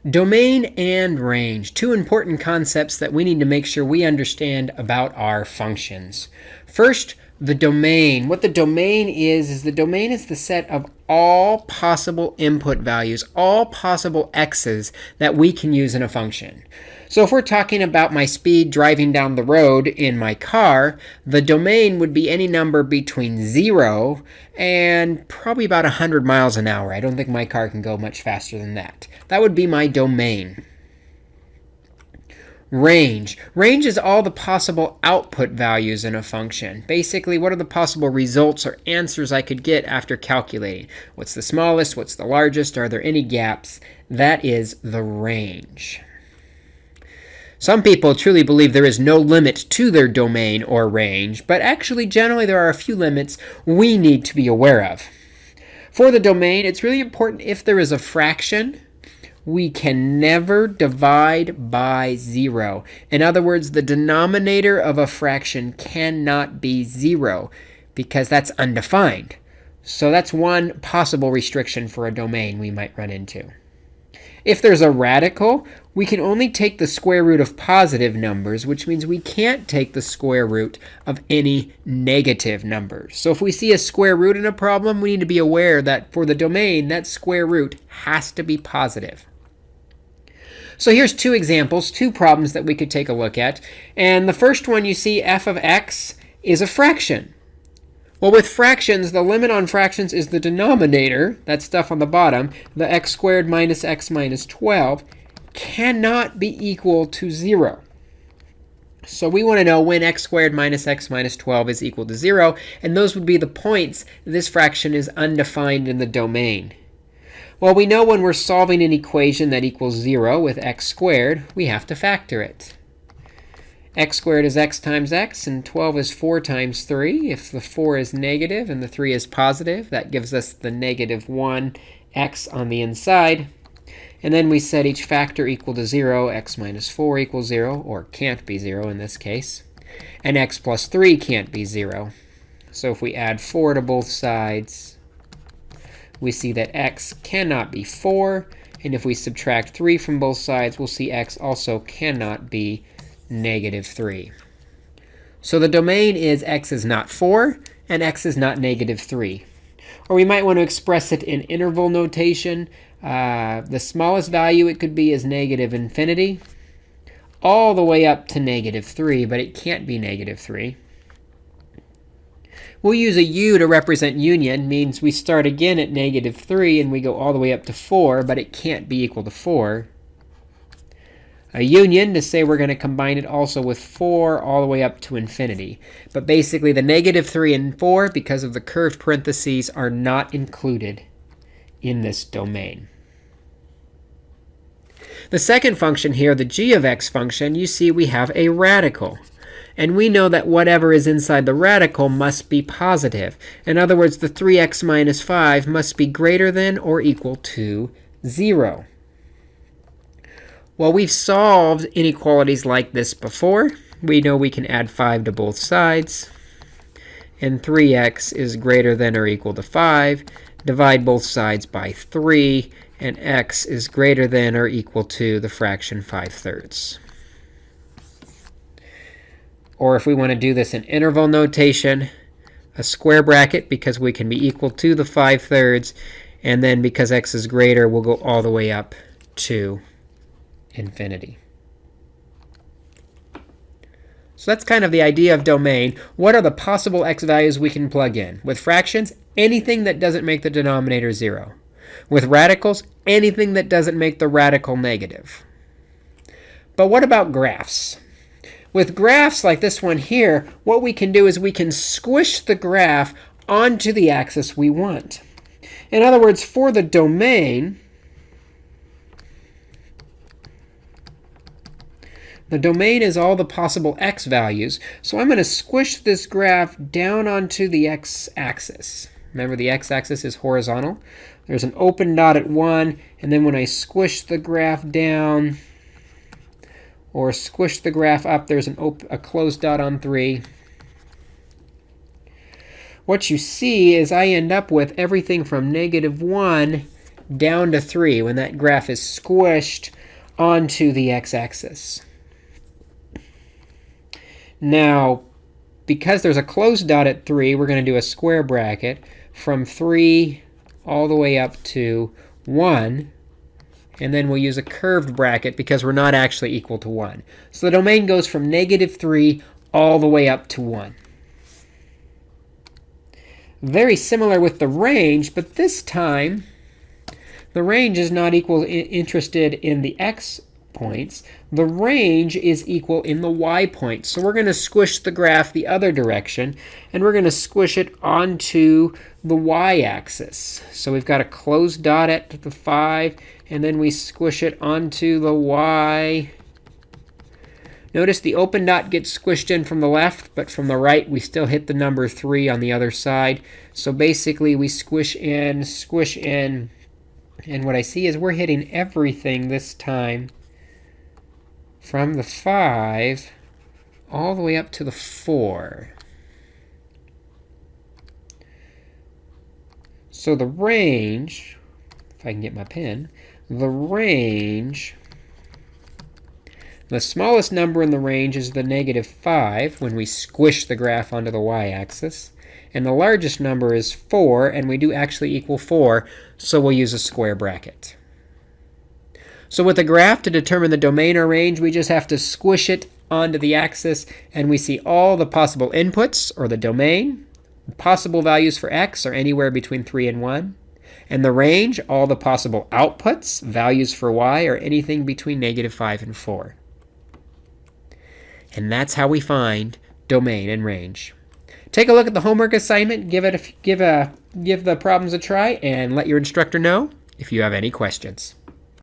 Domain and range, two important concepts that we need to make sure we understand about our functions. First, the domain. What the domain is the domain is the set of all possible input values, all possible x's that we can use in a function. So if we're talking about my speed driving down the road in my car, the domain would be any number between 0 and probably about 100 miles an hour. I don't think my car can go much faster than that. That would be my domain. Range. Range is all the possible output values in a function. Basically, what are the possible results or answers I could get after calculating? What's the smallest? What's the largest? Are there any gaps? That is the range. Some people truly believe there is no limit to their domain or range, but actually generally there are a few limits we need to be aware of. For the domain, it's really important if there is a fraction, we can never divide by 0. In other words, the denominator of a fraction cannot be 0 because that's undefined. So that's one possible restriction for a domain we might run into. If there's a radical, we can only take the square root of positive numbers, which means we can't take the square root of any negative numbers. So if we see a square root in a problem, we need to be aware that for the domain, that square root has to be positive. So here's two examples, two problems that we could take a look at. And the first one, you see f of x is a fraction. Well, with fractions, the limit on fractions is the denominator, that stuff on the bottom, the x squared minus x minus 12, cannot be equal to 0. So we want to know when x squared minus x minus 12 is equal to 0, and those would be the points this fraction is undefined in the domain. Well, we know when we're solving an equation that equals 0 with x squared, we have to factor it. X squared is x times x, and 12 is 4 times 3. If the 4 is negative and the 3 is positive, that gives us the negative 1x on the inside. And then we set each factor equal to 0, x minus 4 equals 0, or can't be 0 in this case. And x plus 3 can't be 0. So if we add 4 to both sides, we see that x cannot be 4. And if we subtract 3 from both sides, we'll see x also cannot be negative 3. So the domain is x is not 4 and x is not negative 3. Or we might want to express it in interval notation. The smallest value it could be is negative infinity, all the way up to negative 3, but it can't be negative 3. We'll use a u to represent union, means we start again at negative 3 and we go all the way up to 4, but it can't be equal to 4. A union to say we're going to combine it also with 4 all the way up to infinity. But basically the negative 3 and 4, because of the curved parentheses, are not included in this domain. The second function here, the g of x function, you see we have a radical. And we know that whatever is inside the radical must be positive. In other words, the 3x minus 5 must be greater than or equal to 0. Well, we've solved inequalities like this before. We know we can add 5 to both sides. And 3x is greater than or equal to 5. Divide both sides by 3. And x is greater than or equal to the fraction 5/3. Or if we want to do this in interval notation, a square bracket because we can be equal to the 5/3. And then because x is greater, we'll go all the way up to infinity. So that's kind of the idea of domain. What are the possible x values we can plug in? With fractions, anything that doesn't make the denominator 0. With radicals, anything that doesn't make the radical negative. But what about graphs? With graphs like this one here, what we can do is we can squish the graph onto the axis we want. In other words, for the domain, the domain is all the possible x values, so I'm going to squish this graph down onto the x-axis. Remember, the x-axis is horizontal. There's an open dot at 1, and then when I squish the graph down or squish the graph up, there's a closed dot on 3. What you see is I end up with everything from -1 down to 3 when that graph is squished onto the x-axis. Now, because there's a closed dot at 3, we're going to do a square bracket from 3 all the way up to 1. And then we'll use a curved bracket because we're not actually equal to 1. So the domain goes from -3 all the way up to 1. Very similar with the range, but this time the range is not interested in the x points. The range is equal in the y points. So we're going to squish the graph the other direction, and we're going to squish it onto the y-axis. So we've got a closed dot at the 5, and then we squish it onto the y. Notice the open dot gets squished in from the left, but from the right we still hit the number 3 on the other side. So basically we squish in, and what I see is we're hitting everything this time from the 5 all the way up to the 4. So the range, if I can get my pen, the range, the smallest number in the range is the -5 when we squish the graph onto the y-axis. And the largest number is 4, and we do actually equal 4, so we'll use a square bracket. So with a graph, to determine the domain or range, we just have to squish it onto the axis, and we see all the possible inputs, or the domain. Possible values for x are anywhere between 3 and 1. And the range, all the possible outputs, values for y, are anything between -5 and 4. And that's how we find domain and range. Take a look at the homework assignment, give the problems a try, and let your instructor know if you have any questions.